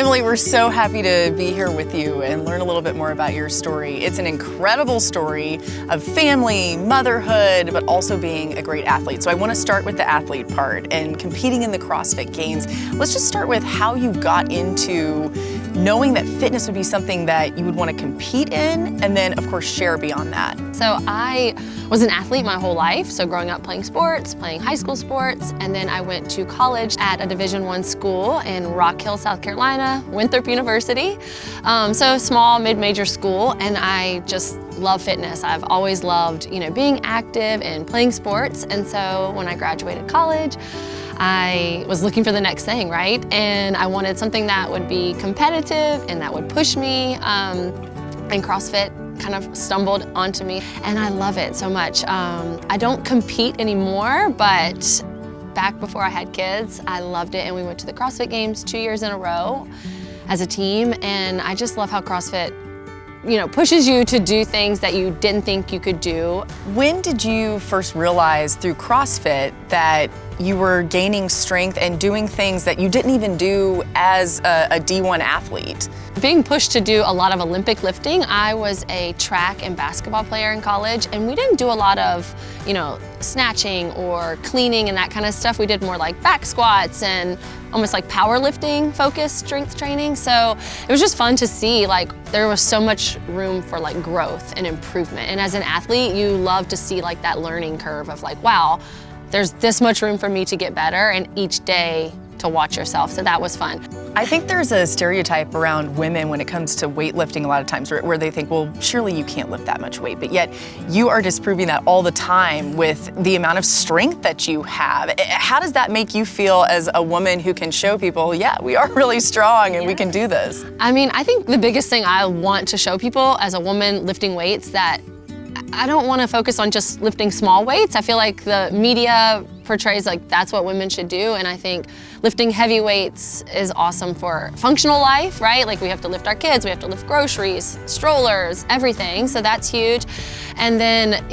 Emily, we're so happy to be here with you and learn a little bit more about your story. It's an incredible story of family, motherhood, but also being a great athlete. So I want to start with the athlete part and competing in the CrossFit Games. Let's just start with how you got into knowing that fitness would be something that you would want to compete in, and then of course share beyond that. So I was an athlete my whole life. So growing up playing sports, playing high school sports, and then I went to college at a Division I school in Rock Hill, South Carolina, Winthrop University. So small, mid-major school, and I just love fitness. I've always loved, being active and playing sports. And so when I graduated college, I was looking for the next thing, right? And I wanted something that would be competitive and that would push me. And CrossFit kind of stumbled onto me, and I love it so much. I don't compete anymore, but back before I had kids, I loved it, and we went to the CrossFit Games 2 years in a row as a team, and I just love how CrossFit pushes you to do things that you didn't think you could do. When did you first realize through CrossFit that you were gaining strength and doing things that you didn't even do as a D1 athlete? Being pushed to do a lot of Olympic lifting. I was a track and basketball player in college, and we didn't do a lot of, snatching or cleaning and that kind of stuff. We did more like back squats and almost like powerlifting focused strength training. So it was just fun to see there was so much room for growth and improvement. And as an athlete, you love to see that learning curve of wow, there's this much room for me to get better, and each day to watch yourself. So that was fun. I think there's a stereotype around women when it comes to weightlifting a lot of times where they think, well, surely you can't lift that much weight, but yet you are disproving that all the time with the amount of strength that you have. How does that make you feel as a woman who can show people, yeah, we are really strong and we can do this? I think the biggest thing I want to show people as a woman lifting weights, that I don't want to focus on just lifting small weights. I feel like the media portrays that's what women should do, and I think lifting heavy weights is awesome for functional life, right? We have to lift our kids, we have to lift groceries, strollers, everything, so that's huge. And then,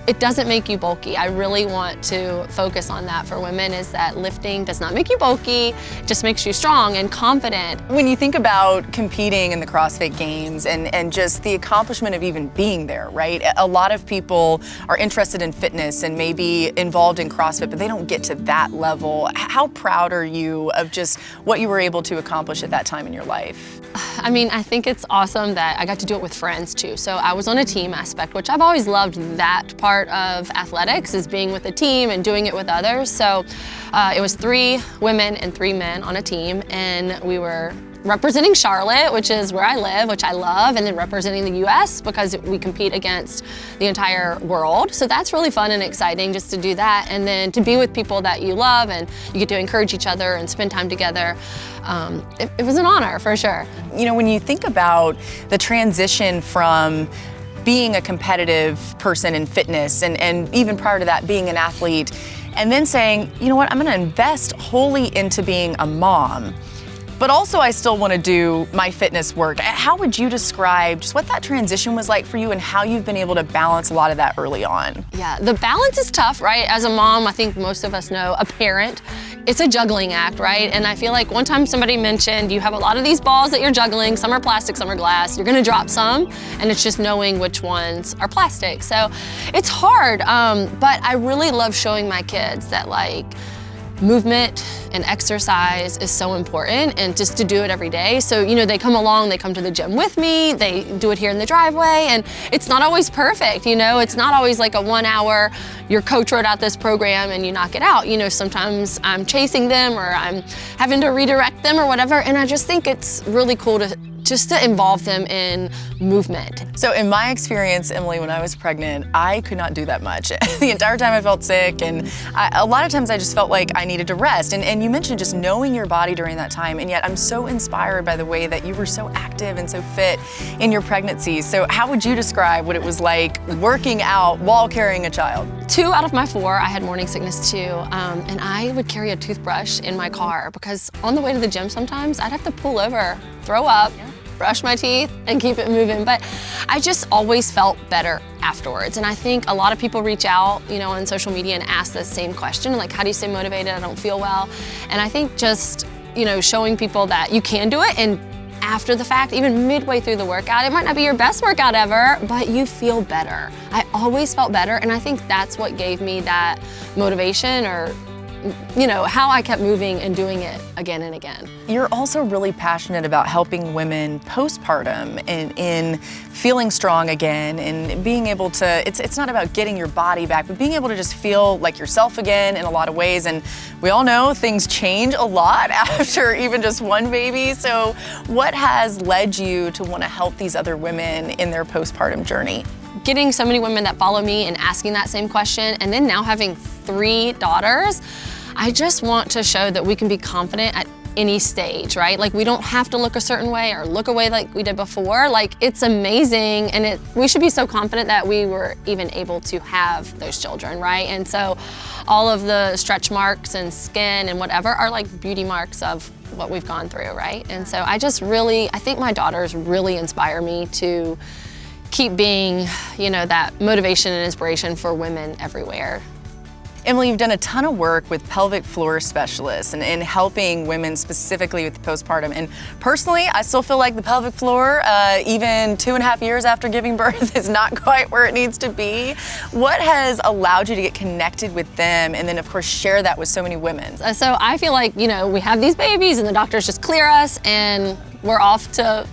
it doesn't make you bulky. I really want to focus on that for women, is that lifting does not make you bulky, it just makes you strong and confident. When you think about competing in the CrossFit Games and just the accomplishment of even being there, right? A lot of people are interested in fitness and maybe involved in CrossFit, but they don't get to that level. How proud are you of just what you were able to accomplish at that time in your life? I think it's awesome that I got to do it with friends too. So I was on a team aspect, which I've always loved that part of athletics, is being with a team and doing it with others. So it was 3 women and 3 men on a team, and we were representing Charlotte, which is where I live, which I love, and then representing the US because we compete against the entire world. So that's really fun and exciting just to do that, and then to be with people that you love and you get to encourage each other and spend time together. It was an honor for sure. When you think about the transition from being a competitive person in fitness and even prior to that being an athlete, and then saying, you know what, I'm gonna invest wholly into being a mom, but also I still want to do my fitness work. How would you describe just what that transition was like for you and how you've been able to balance a lot of that early on? Yeah, the balance is tough, right? As a mom, I think most of us know, a parent, it's a juggling act, right? And I feel like one time somebody mentioned you have a lot of these balls that you're juggling, some are plastic, some are glass, you're gonna drop some, and it's just knowing which ones are plastic. So it's hard, but I really love showing my kids that movement and exercise is so important, and just to do it every day. So, they come along, they come to the gym with me, they do it here in the driveway, and it's not always perfect, it's not always like a 1 hour, your coach wrote out this program and you knock it out. Sometimes I'm chasing them or I'm having to redirect them or whatever, and I just think it's really cool to involve them in movement. So in my experience, Emily, when I was pregnant, I could not do that much. The entire time I felt sick, and a lot of times I just felt like I needed to rest. And you mentioned just knowing your body during that time, and yet I'm so inspired by the way that you were so active and so fit in your pregnancy. So how would you describe what it was like working out while carrying a child? 2 out of my 4, I had morning sickness too, and I would carry a toothbrush in my car because on the way to the gym sometimes I'd have to pull over, throw up, brush my teeth, and keep it moving. But I just always felt better afterwards. And I think a lot of people reach out, on social media and ask the same question, how do you stay motivated? I don't feel well. And I think just showing people that you can do it, and after the fact, even midway through the workout, it might not be your best workout ever, but you feel better. I always felt better, and I think that's what gave me that motivation, or how I kept moving and doing it again and again. You're also really passionate about helping women postpartum and in feeling strong again and being able to, it's not about getting your body back, but being able to just feel like yourself again in a lot of ways. And we all know things change a lot after even just one baby. So what has led you to want to help these other women in their postpartum journey? Getting so many women that follow me and asking that same question, and then now having 3 daughters, I just want to show that we can be confident at any stage, right? Like, we don't have to look a certain way or look away like we did before. Like, it's amazing, and we should be so confident that we were even able to have those children, right? And so all of the stretch marks and skin and whatever are like beauty marks of what we've gone through, right? And so I think my daughters really inspire me to keep being, that motivation and inspiration for women everywhere. Emily, you've done a ton of work with pelvic floor specialists and in helping women specifically with postpartum. And personally, I still feel like the pelvic floor, even 2.5 years after giving birth, is not quite where it needs to be. What has allowed you to get connected with them and then, of course, share that with so many women? So I feel like, we have these babies and the doctors just clear us and we're off to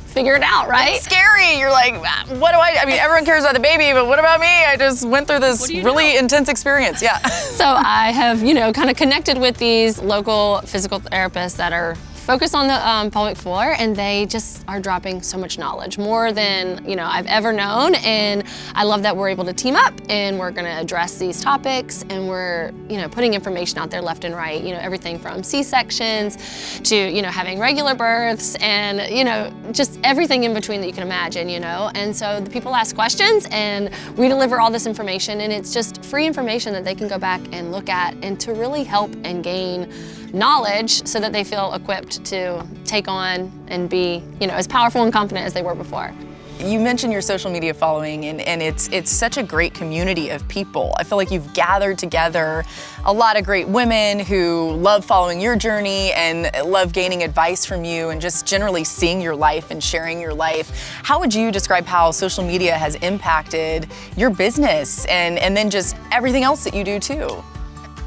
figure it out, right? It's scary. You're like, what do I mean, everyone cares about the baby, but what about me? I just went through this really intense experience, yeah. So I have, kind of connected with these local physical therapists that are focused on the pelvic floor, and they just are dropping so much knowledge, more than I've ever known. And I love that we're able to team up and we're going to address these topics, and we're putting information out there left and right, everything from C-sections to having regular births, and just everything in between that you can imagine. And so the people ask questions and we deliver all this information, and it's just free information that they can go back and look at and to really help and gain knowledge so that they feel equipped to take on and be, as powerful and confident as they were before. You mentioned your social media following, and it's such a great community of people. I feel like you've gathered together a lot of great women who love following your journey and love gaining advice from you and just generally seeing your life and sharing your life. How would you describe how social media has impacted your business and then just everything else that you do too?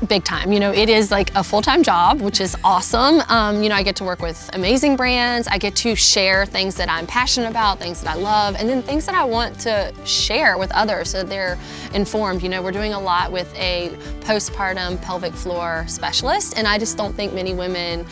Big time. It is like a full-time job, which is awesome. I get to work with amazing brands. I get to share things that I'm passionate about, things that I love, and then things that I want to share with others so they're informed. We're doing a lot with a postpartum pelvic floor specialist, and I just don't think many women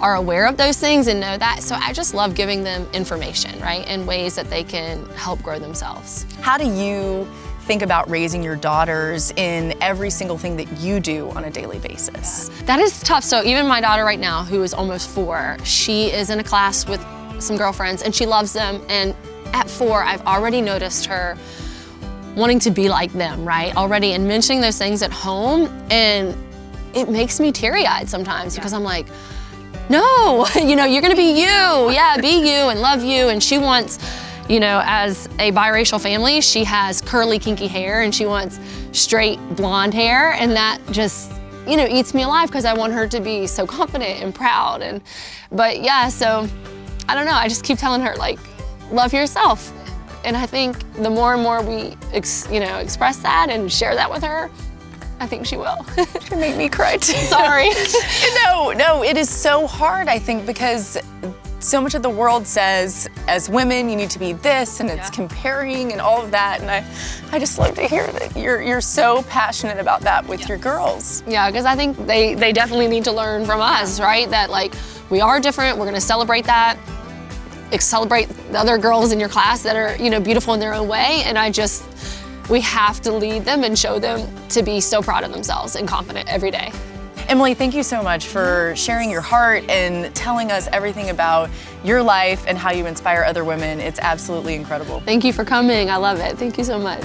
are aware of those things and know that. So I just love giving them information, right, and ways that they can help grow themselves. How do you think about raising your daughters in every single thing that you do on a daily basis? That is tough. So even my daughter right now, who is almost 4, she is in a class with some girlfriends and she loves them. And at 4, I've already noticed her wanting to be like them, right? Already, and mentioning those things at home. And it makes me teary-eyed sometimes because I'm like, no, you're gonna be you. Yeah, be you and love you. And she wants, as a biracial family, she has curly, kinky hair and she wants straight blonde hair, and that just, eats me alive because I want her to be so confident and proud. But yeah, so I don't know, I just keep telling her, like, love yourself. And I think the more and more we, express that and share that with her, I think she will. You make me cry too. Sorry. No, it is so hard, I think, because so much of the world says, as women, you need to be this, and it's comparing and all of that. And I just love to hear that you're so passionate about that with your girls. Yeah, because I think they definitely need to learn from us, right? That like, we are different, we're gonna celebrate that, celebrate the other girls in your class that are, beautiful in their own way. And we have to lead them and show them to be so proud of themselves and confident every day. Emily, thank you so much for sharing your heart and telling us everything about your life and how you inspire other women. It's absolutely incredible. Thank you for coming. I love it. Thank you so much.